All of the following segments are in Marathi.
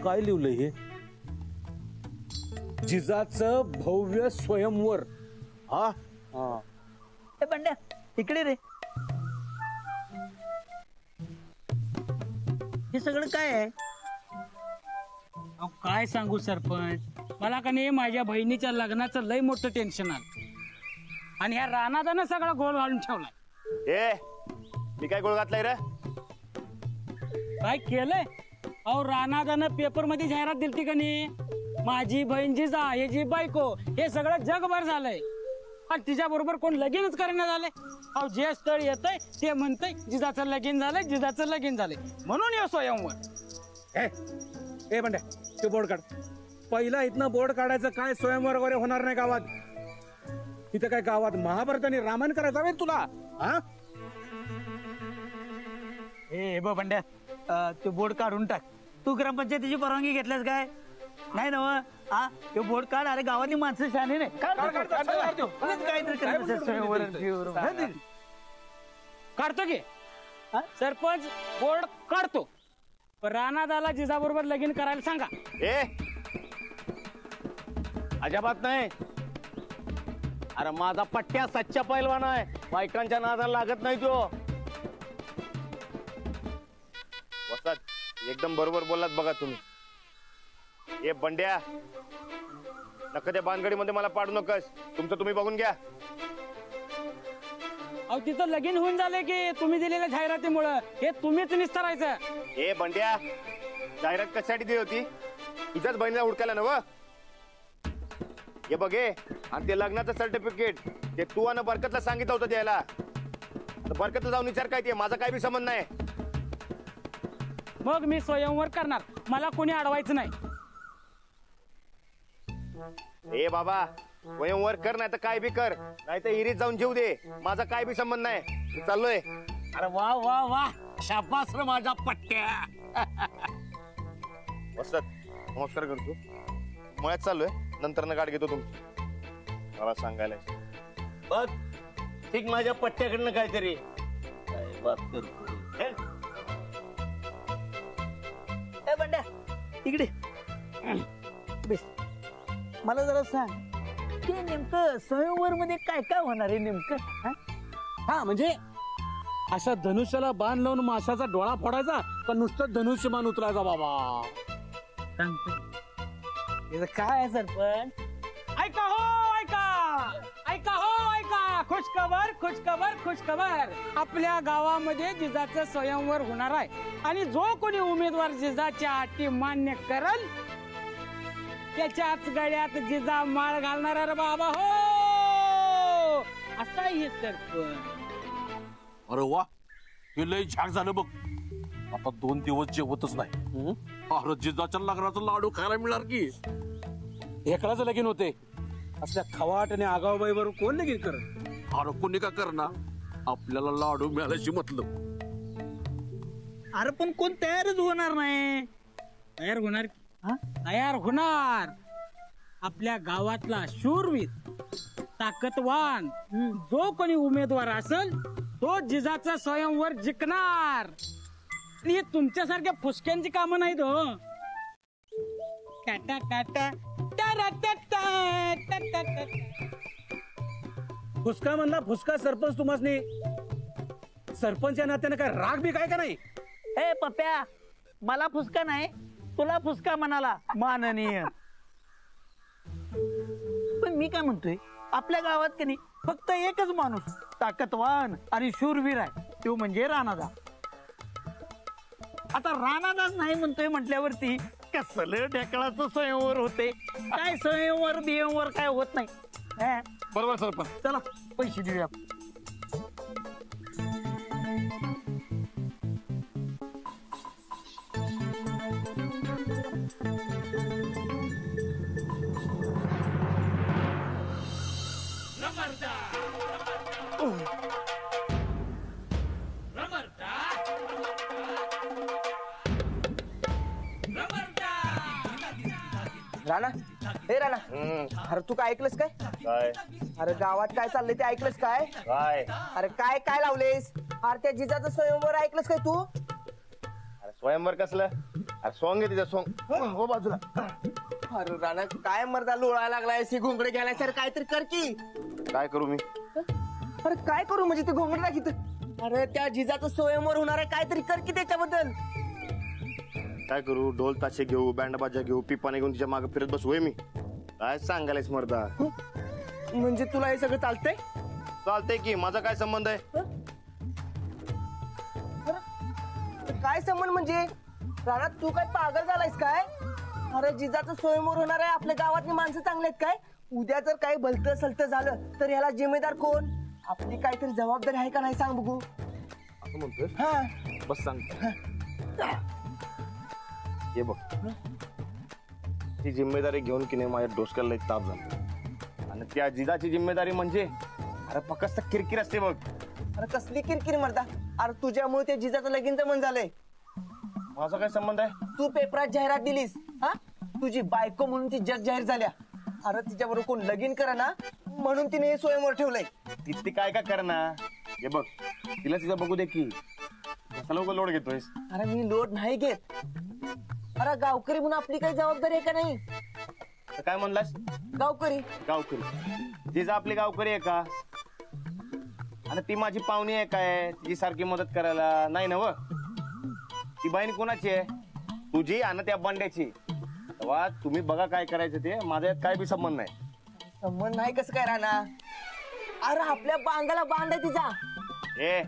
काय लिहिलंय हे? जिजाचं भव्य स्वयंवर. हा बंड्या इकडे रे. हे सगळं काय आहे? काय सांगू सरपंच, मला का नाही माझ्या बहिणीच्या लग्नाचं लय मोठं टेन्शन आलं आणि ह्या रानादानं सगळा गोळ घालून ठेवलाय. मी काय गोळ घातलाय रे? काय केलंय? अहो रानादानं पेपर मध्ये जाहिरात दिलती का नाही, माझी बहीण जिजा हे जी बायको, हे सगळं जगभर झालंय आणि तिच्या बरोबर कोण लगीनच करण्यात झालंय. अहो जे स्थळ येतंय ते म्हणतंय जिजाचं लगीन झालंय, जिजाचं लगीन झालंय, म्हणून या स्वयंवर. ए बंड्या ते बोर्ड काढ पहिला. इथनं बोर्ड काढायचं काय स्वयंवर वगैरे होणार नाही गावात. तिथं काय गावात महाभारत आणि रामायण करायचं हवे तुला? हा ए बंड्या ते बोर्ड काढून टाक. तू ग्रामपंचायतीची परवानगी घेतल्यास काय? नाही ना हा ते बोर्ड काढ. अरे गावातली माणसं शहाणे नाही. काढतो की सरपंच बोर्ड काढतो, पण रानादाला जिजा बरोबर लगीन करायला सांगा. अजिबात नाही. अरे माझा पट्ट्या सच्चा पैलवान आहे, बायकांच्या नादाला लागत नाही तो. वसत एकदम बरोबर बोललात बघा तुम्ही. हे बंड्या नका त्या बांधगडीमध्ये मला पाडू नकस. तुमचं तुम्ही बघून घ्या. अहो तिथं लगीन होऊन झाले की तुम्ही दिलेल्या जाहिरातीमुळं हे तुम्हीच निस्तरायचं. हे बंड्या जाहिरात कशासाठी दिली होती? तुझ्याच बहिणीला हुडकायला नव. हे बघे आणि ते लग्नाचं सर्टिफिकेट ते तू आणि बरकतला सांगितलं होतं द्यायला. बरकतला जाऊन विचार काय ते, माझा काय बी संबंध नाही. मग मी स्वयंवर करणार, मला कोणी अडवायचं नाही. ए बाबा स्वयंवर कर नाही तर काय बी कर, नाही तर इरीत जाऊन जीव दे, माझा काय बी संबंध नाही. मी चाललोय. अरे वा वा वा, शाबास रे माझा पट्ट्या. वसत नमस्कार करतो. मळ्यात चाललोय, नंतर न गाठ घेतो तुमची. मला सांगायला बघ ठीक माझ्या पट्ट्याकडनं काहीतरी बात करतो. बंड्या इकडे बेस. मला जरा सांग ते नेमकं स्वयंवर मध्ये काय काय होणार आहे नेमकं? हा म्हणजे अशा धनुष्याला बाण लावून माशाचा डोळा फोडायचा का नुसतं धनुष्य बाण उतरायचा बाबा? सांगतो काय आहे सरपंच? ऐका हो ऐका, ऐका हो ऐका, खुशखबर खुशखबर खुशखबर. आपल्या गावामध्ये जिजाचं स्वयंवर होणार आहे आणि जो कोणी उमेदवार जिजाच्या अटी मान्य करल त्याच्याच गळ्यात जिजा माळ घालणार रे बाबा हो. असं आहे सरपंच. अरे वा, हे लय झाक झालं बघ. आता 2 दिवस जेवतच नाही. अरे जिजाच्या लग्नाचा लाडू खायला मिळणार की. एकलाच लगीन होते, असल्या खवाट आणि आगाऊबाईवर कोण लगीन करत? अरे कोणी का करणार? आपल्याला लाडू मिळाल्याशी मतलब. अरे पण कोण तयारच होणार नाही. तयार होणार, तयार होणार. आपल्या गावातला शूरवीर ताकदवान जो कोणी उमेदवार असेल तो जिजाचा स्वयंवर जिंकणार. ही तुमच्यासारख्या फुसक्यांची कामं नाहीत हो. टाटा टाटा फुसका म्हणला फुसका सरपंच तुम्हासनी. सरपंच या नात्याने काय राग बी काय का नाही? ए पप्प्या मला फुसका नाही, तुला फुसका म्हणाला माननीय. पण मी काय म्हणतोय, आपल्या गावात की नाही फक्त एकच माणूस ताकदवान आणि शूरवीर आहे, तो म्हणजे राणादा. आता राणादाच नाही म्हणतोय म्हटल्यावरती कसलं ढेकळाचं स्वयंवर होते. काय स्वयंवर बियंवर काय होत नाही. बरोबर सरपंच. चला पैसे देऊया. राणा हे राणा, अरे तू काय ऐकलंस काय? काय अरे गावात काय चाललंय ते ऐकलंस काय? काय अरे काय काय लावलेस? अरे त्या जिजाचं स्वयंवर ऐकलंस काय तू? अरे स्वयंवर कसलं? अरे सॉंग आहे तिचं सॉंग हो बाजूला. अरे राणा काय मर्दा लोळायला लागलाय, सी घोंगडे घ्यायला सर काहीतरी कर की. काय करू मी? अरे काय करू म्हणजे ते घोंगडे दाखित? अरे त्या जिजाचं स्वयंवर होणार आहे, काहीतरी कर की त्याच्याबद्दल. काय करू? ढोल ताशे घेऊ, बँड बाजा घेऊ, पिपाने घेऊन तिच्या मागे फिरत बसू होय मी? काय सांगायलायस मर्दा? म्हणजे तुला हे सगळं चालतंय? चालतंय की, माझा काय संबंध आहे? काय संबंध म्हणजे? राणा तू काय पागल झालायस काय? अरे जिजाचं स्वयंवर होणार आहे, आपल्या गावातली माणसं चांगली आहेत काय? उद्या जर काही भलतं सलतं झालं तर ह्याला जिम्मेदार कोण? आपली काहीतरी जबाबदारी आहे का नाही सांग बघू. असं म्हणतोय? हा बस सांग. हे बघ, ती जिम्मेदारी घेऊन की नाही माझ्या डोसक्याला एक ताप झाला. आणि त्या जिजाची जिम्मेदारी म्हणजे अरे फक्त किरकिर असते बघ. अरे कसली किरकिर मर्दा? अरे तुझ्यामुळे त्या जिजाचं लगीन जमन झालंय. माझा काय संबंध आहे? तू पेपरात जाहिरात दिलीस, हा तुझी बायको म्हणून ती जग जाहीर झाल्या. अरे तिच्याबरोबर कोण लगीन करा ना म्हणून तिने हे स्वयंवर ठेवलंय. ती काय का करणार? हे बघ, तिला तिचं बघू दे की. कशाला उगा लोड घेतोयस? अरे मी लोड नाही घेत. अरे गावकरी म्हणून आपली काही जबाबदारी आहे का नाही? तर काय म्हणलास? गावकरी गावकरी. जिजा आपली गावकरी आहे का? आणि ती माझी पाहुणी आहे काय तिची सारखी मदत करायला? नाही ना व. ती बहीण कोणाची आहे? तुझी आणि त्या बंड्याची. तेव्हा तुम्ही बघा काय करायचं ते, माझ्या यात काय बी संबंध नाही. संबंध नाही कसं काय राहणार? अरे आपल्या बांधाला बांध आहे तिचा. ए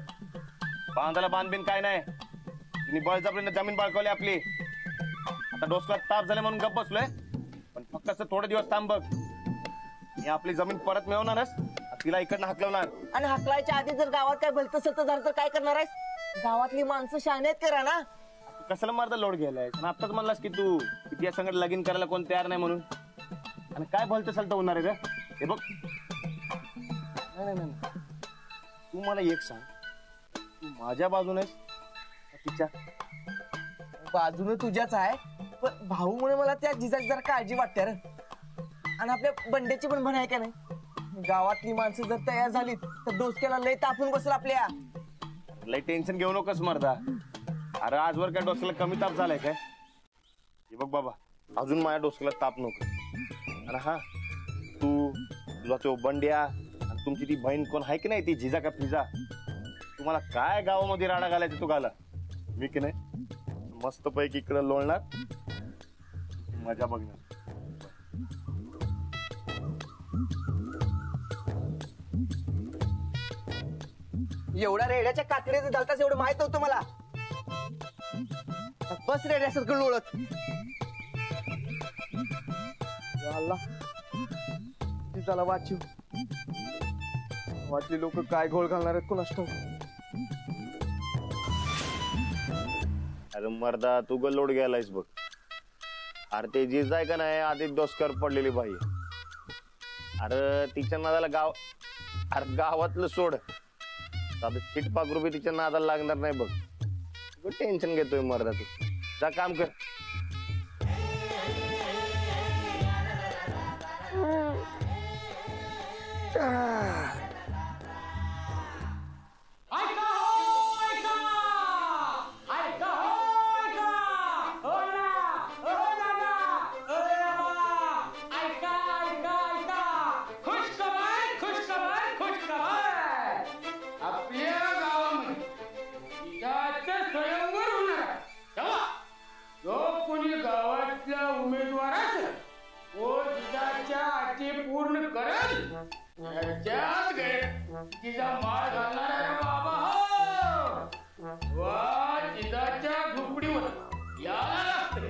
बांधाला बांधबीन काय नाही. तिने बळजबरीने जमीन बळकावली आपली. आता डोसक्यात ताप झाले म्हणून गप्प बसलोय. पण फक्त थोडे दिवस थांब बघ. मी आपली जमीन परत मिळवणारच. तिला इकडनं हाकलवणार. आणि हाकलायच्या आधी जर गावात काय भलतं सलतं झालं तर काय करणार आहेस? गावातली माणसं शहाणे आहेत करा ना. कशाला मारदा लोड घ्यायलाय? आणि आत्ताच म्हणलास की तू किती या संगत लगीन करायला कोण तयार नाही म्हणून. आणि काय भलतं सलतं होणार आहे का? हे बघ, नाही नाही नाही, तू मला एक सांग, तू माझ्या बाजूने तिच्या? बाजूने तुझ्याच आहे, पण भाऊ म्हणून मला त्या जिजाची जरा काळजी वाटते रे. आणि आपल्या बंड्याची पण म्हण आहे का नाही? गावातली माणसं जर तयार झाली तर डोसक्याला लय तापून बसलं आपल्या. लय टेन्शन घेऊ नकोस मर्दा. अरे आजवर काय डोसक्याला कमी ताप झालाय काय? हे बघ बाबा, अजून माझ्या डोसक्याला ताप नको. आणि हा, तुझा तो बंड्या आणि तुमची ती बहीण कोण आहे की नाही, ती जिजा का फिजा, तुम्हाला काय गावामध्ये राडा घालायचं तू घाला. मी की नाही मस्त पैकी इकडे लोळणार, मजा बघणार. एवढ्या रेड्याच्या काकडीचं झालताच एवढं माहित होतं मला. बस रेड्यासारखं लोळत. तिला वाचीव वाचली लोक काय घोळ घालणार आहेत कोणास ठाऊक. अरे मर्दा तू ग लोड घ्यायलायस बघ. अरे ते जिजा आहे का नाही, आधीच डोसक्यावर पडलेली बाई. अरे तिच्या नादाला अरे गावातलं सोड, चिटपाक रुपये तिच्या नादाला लागणार नाही बघ. तू टेन्शन घेतोय मर्दा. तू जा काम कर. पूर्ण करेल तिचा माळ घालणार आहे बाबा. हो वा जिजाच्या झोपडीवर यायला लागते.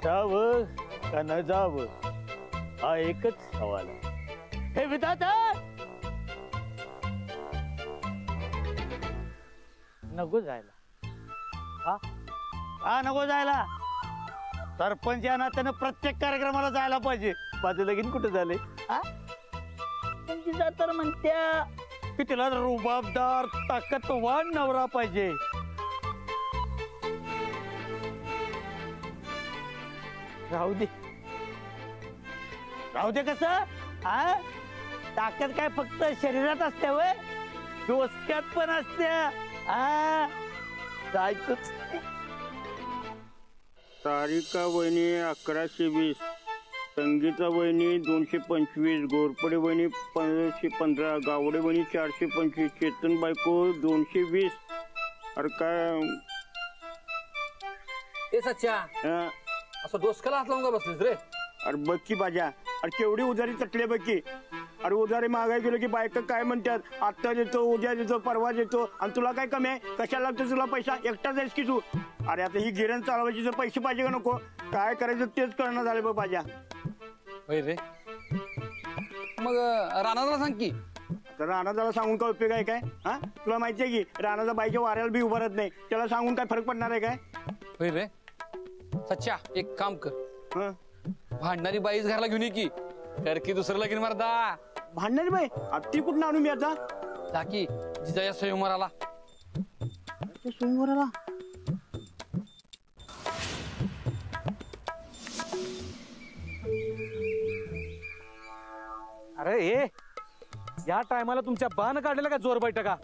जावं का न जावं हा एकच सवाल आहे. हे विधाता, नको जायला. हा नको जायला. सरपंच या नात्यानं प्रत्येक कार्यक्रमाला जायला पाहिजे. माझं लगीन कुठं झालंय? जिजा तर म्हणत्या की तिला रुबाबदार ताकदवान नवरा पाहिजे. राहू दे कसं हा ताकद काय फक्त शरीरात असते वय डोसक्यात पण असते. हा जायचंच. तारिका वहिनी 1120, संगीता वहिनी 225, गोरपडे वहिनी 1515, गावडे वहिनी 425, चेतन बायको 220. अरे काय ए सच्चा अं, असं डोसक्याला हात लावून का बसलीस रे? अरे बघ की बाजा, अरे केवढी उधारी तटली बघ की. अरे उधारी मागाय गेलो की बायका काय म्हणतात, आत्ता देतो उद्या देतो परवा देतो आणि तुला काय कमी आहे, कशाला लागतो तुला पैसा, एकटाच आहेस की तू. अरे आता ही गिरण चालवायची तर पैसे पाहिजे का नको, काय करायचं तेच करणं झालं बघ बाजा. होय रे. मग राणाला सांग की. तर राणाला सांगून काय उपयोग आहे काय? हा तुला माहिती आहे की राणाचा बाईच्या वाऱ्याला बी उभारत नाही, त्याला सांगून काय फरक पडणार आहे काय? होय रे. सच्चा एक काम कर, हं? भांडणारी बाईच घरला घेऊन ये की, कर की दुसरं लगीन मरदा. भांडणारी बाई ती कुठं आणू मी आता? जा की जिजाच्या स्वयंवराला. सोमवाराला अरे हे या टायमाला तुमच्या बाण काढलेला का जोर बैठका?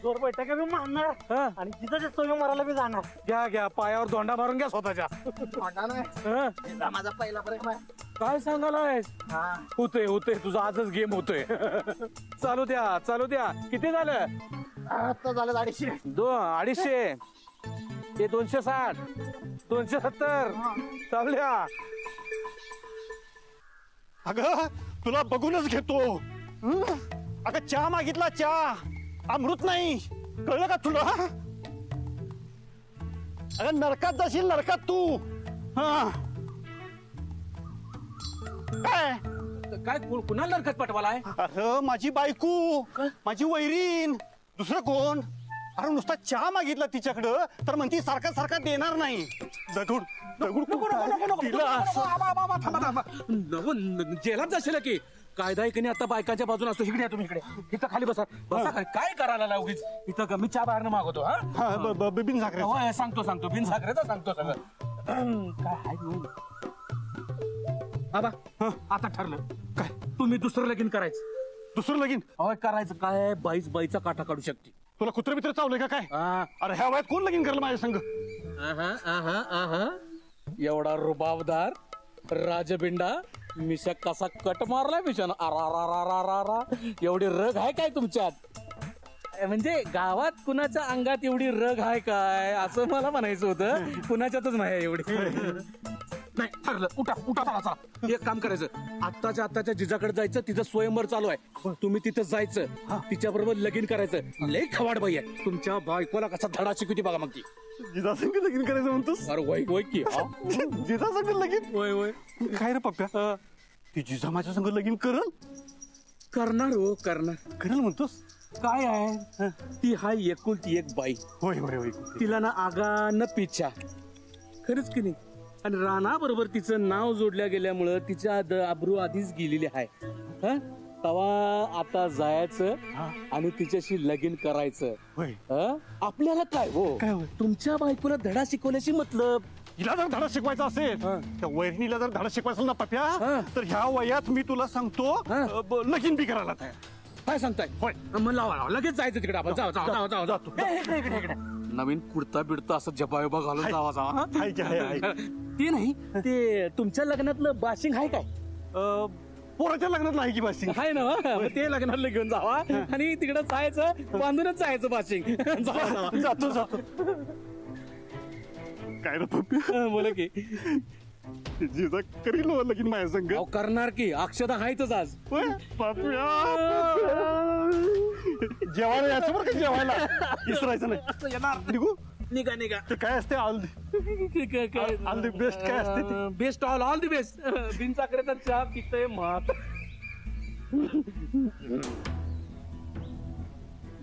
जोर बैठका बी मारणार आणि जिजाच्या सोयी मारायला बी जाणार. घ्या घ्या पायावर दोंडा मारून घ्या स्वतःच्या. माझा पहिला प्रेम आहे. काय सांगालाय? होतोय होतोय तुझा आजच गेम होतोय. चालू द्या किती झालं? आता झालं 250. 250 हे 260 270 चालू द्या. अगं तुला बघूनच घेतो. अगं चहा मागितला, चहा अमृत नाही, कळलं का तुला? अगं नरकात जाशील, नरकात तू. हा काय कुणाला नरकत पटवालाय? अरे माझी बायको, माझी वैरीण, दुसरं कोण? अरे नुसता चहा मागितला तिच्याकडं तर म्हणती सारखा सारखा देणार नाही. दगड जेलात जाशील की. कायदा आहे की नाही आता बायकांच्या बाजून असतो. इकडे या तुम्ही, इकडे इथं खाली बसा बसा खाली. काय करायला उगीच इथं मी चहा बाहेरनं मागवतो. हा बिन साखरे. होय, सांगतो बिन साखरेचा सांगतो सगळं. काय आहे बाबा आता ठरलं काय? तुम्ही दुसरं लगीन करायचं. दुसरं लगीन होय करायचं. काय बाईचा काटा काढू शकते. तुला कुत्र मित्र चावलंय का काय? अरे ह्या वयात कोण लगीन करलं माझ्या संग? एवढा रुबाबदार राजबिंडा, मिशा कसा कट मारलाय मिशानं. अरा एवढी रग आहे काय तुमच्यात? म्हणजे गावात कुणाच्या अंगात एवढी रग आहे काय असं मला म्हणायचं होतं. कुणाच्यातच नाही एवढी. नाही ठरलं. उठा चला. एक काम करायचं, आत्ताच्या जिजाकडे जायचं. तिचं स्वयंवर चालू आहे. तुम्ही तिथं जायचं, तिच्या बरोबर लगीन करायचं. लय खवाड बाई आहे. तुमच्या बायकोला कसा धडा शिकवती बघा मग ती. जिजा संग लगीन करायचं म्हणतोस? अरे वय की. जिजा संग लगीन? वय काय रे पप्प्या, ती जिजा माझ्या संग लगीन करल? करणार करल म्हणतोस? काय आहे, ती हाय एकुलती एक बाई. होय तिला ना आगा न पिछा. खरंच की नाही? आणि राणा बरोबर तिचं नाव जोडल्या गेल्यामुळं तिच्या आबरू आधीच गेलेली आहे. तवा आता जायचं आणि तिच्याशी लगीन करायचं. आपल्याला काय हो, तुमच्या बायकोला धडा शिकवण्याची मतलब. हिला जर धडा शिकवायचा असेल, त्या वैरणीला जर धडा शिकवायचा ना पप्प्या, तर ह्या वयात मी तुला सांगतो लगीन बी करायला तयार. काय सांगताय? होय मग लावा लगेच जायचं तिकडे आपण. जाऊ. इकडे नवीन कुर्ता बिडता असं जबायबा घालून जावा. ते नाही, ते तुमच्या लग्नातलं बाशिंग आहे काय? पोराच्या लग्नात नाही की बाशिंग? आहे ना, ते लग्नातलं घेऊन जावा आणि तिकडे जायचं, बांधूनच जायचं बाशिंग. जातो. काय रे पप्प्या, बोला की. जिजा करील लगीन माझ्या संग? करणार की. अक्षता आहेतच आज. जेवायला यायचं बरं का, जेवायला विसरायचं नाही. येणार. निघू. निघा. ते काय असते? All the best. काय असते ते? Best all the best. बिन साखरेचा चहा पितय मात.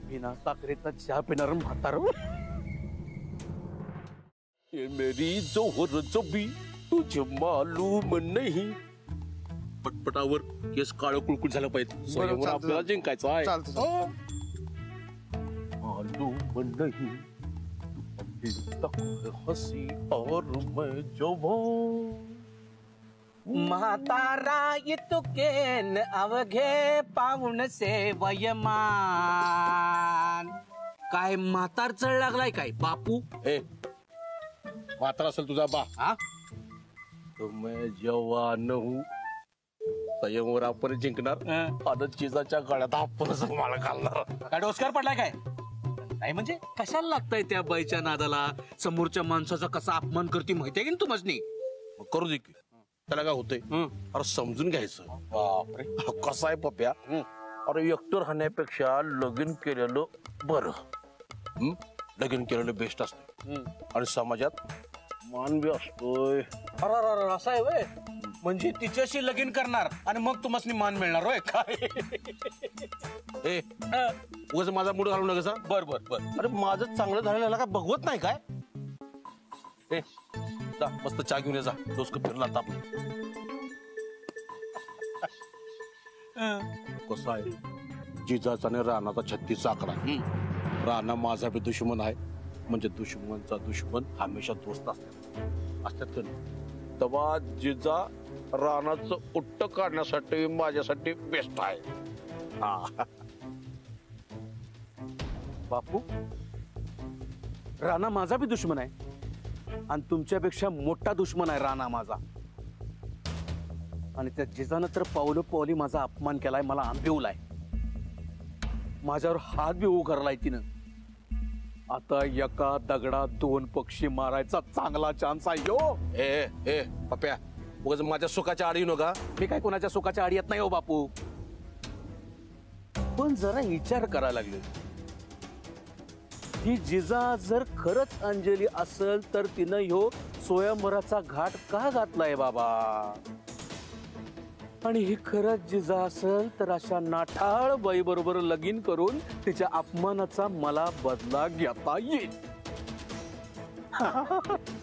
बिना साखरेचा चहा पिणार म्हातार. ये मेरी जोहर जबी तुझे मालूम नहीं, पटपटावर केस काळं कुळकुळ झालं पाहिजे स्वयंवर आपल्याला जिंकायचं आहे. आलू नहीं हसी और मैं जवान. म्हातारा इतुकेन अवघे पाऊण से वयमान. काय म्हातार चढ लागलाय काय बापू? ए म्हातारा असेल तुझा बा हा तो मैं जवान हूँ. स्वयंवर आपण जिंकणार आणि चिजाच्या गळ्यात आपणच मला घालणार. काय डोसकार पडलाय काय? नाही म्हणजे कशाला लागताय त्या बाईच्या नादाला? समोरच्या माणसाचा कसा अपमान करते माहितीये की तू मजनी? मग करू दे की त्याला काय होतंय. अरे समजून घ्यायचं. बापरे कसं आहे पप्या. अरे एकटं राहण्यापेक्षा लगीन केलेलं बरं. लगीन केलेलं बेस्ट असतं आणि समाजात मान बी असतोय. अरे असं आहे वय म्हणजे तिच्याशी लगीन करणार आणि मग तुम्हाला मान मिळणार होय काय? ए उगाच माझा मूड घालू नका. बर बर बर. अरे माझं चांगलं झालेलं काय बघवत नाही काय? ए जा मस्त चहा घेऊन ये जा. डोसकं फिरला ताप. कसं आहे जिजाचा आणि राणाचा 36 आकडा. राणा माझा बी दुश्मन आहे म्हणजे दुश्मनचा दुश्मन हमेशा दोस्त असतात का नाही. तेव्हा जिजा राणाचं उट्ट काढण्यासाठी माझ्यासाठी बेस्ट आहे. बापू राणा माझा बी दुश्मन आहे आणि तुमच्यापेक्षा मोठा दुश्मन आहे राणा माझा. आणि त्या जिजानं तर पावलं पावली माझा अपमान केलाय, मला आंबिवलाय, माझ्यावर हात बी उघडलाय तिनं. आता एका दगडात 2 पक्षी मारायचा चांगला चान्स आहे यो. ए ए पप्या उगाच माझ्या सुखाच्या आडी नका. मी काय कोणाच्या सुखाच्या आडी येत नाही हो बापू. पण जरा विचार करायला लागले ही जिजा जर खरंच अंजली असेल तर तिनं ह्यो स्वयंवराचा घाट का घातलाय बाबा. आणि ही खरंच जिजा असेल तर अशा नाठाळ बाई बरोबर लगीन करून तिच्या अपमानाचा मला बदला घेता येईल.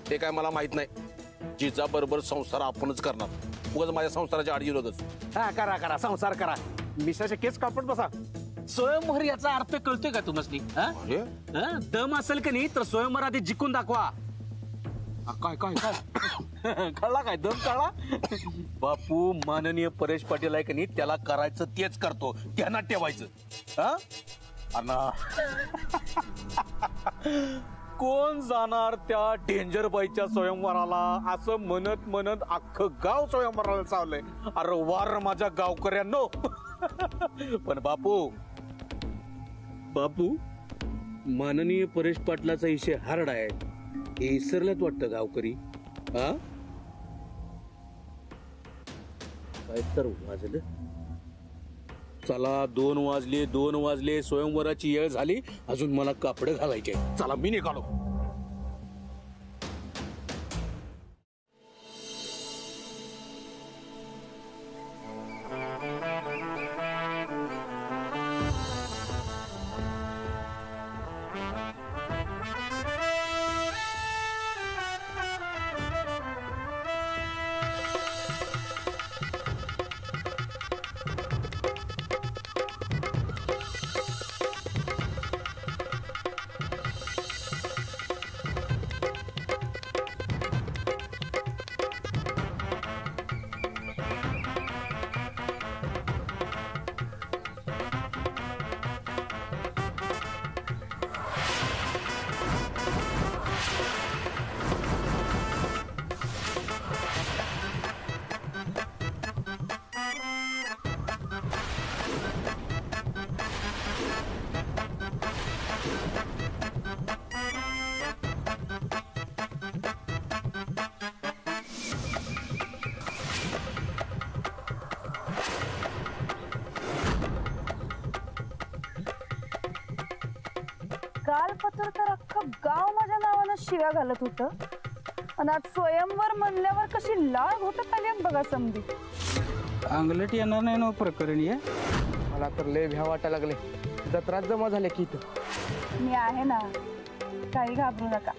ते काय मला माहित नाही. जिजा बरोबर संसार आपणच करणार. उगाच माझ्या संसाराच्या आडी नकच. हा करा करा संसार करा. मिशाचे केस कापड बसा. स्वयंवर याचा अर्थ कळतोय का तुम्हाला? दम असेल का नाही तर स्वयंवर आधी जिंकून दाखवा. काय काय काय कळला काय? दम कळला? बापू माननीय परेश पाटील आहे का नाही त्याला करायचं तेच करतो. त्यांना ठेवायचं. कोण जाणार त्या डेंजर बाईच्या स्वयंवराला असं म्हणत म्हणत अख्खं गाव स्वयंवराला चाललंय. अरे वार माझ्या गावकऱ्यांनो. पण बापू माननीय परेश पाटलाचा विषय हार्ड आहे हे विसरल्यात वाटतं गावकरी. काय तर वाजलं. चला 2 वाजले स्वयंवराची वेळ झाली. अजून मला कापड घालायचे. चला मी निघालो. कालपत्र तर अख्खं गाव माझ्या नावानं शिव्या घालत होतं आणि आज स्वयंवर म्हणल्यावर कशी लाळ घोटत आली बघा समधी. अंगलट येणार नाही ना प्रकरणी. मला तर लय भ्या वाटायला लागले. जत्रात जमा झाले की इथं. मी आहे ना, काही घाबरू नका.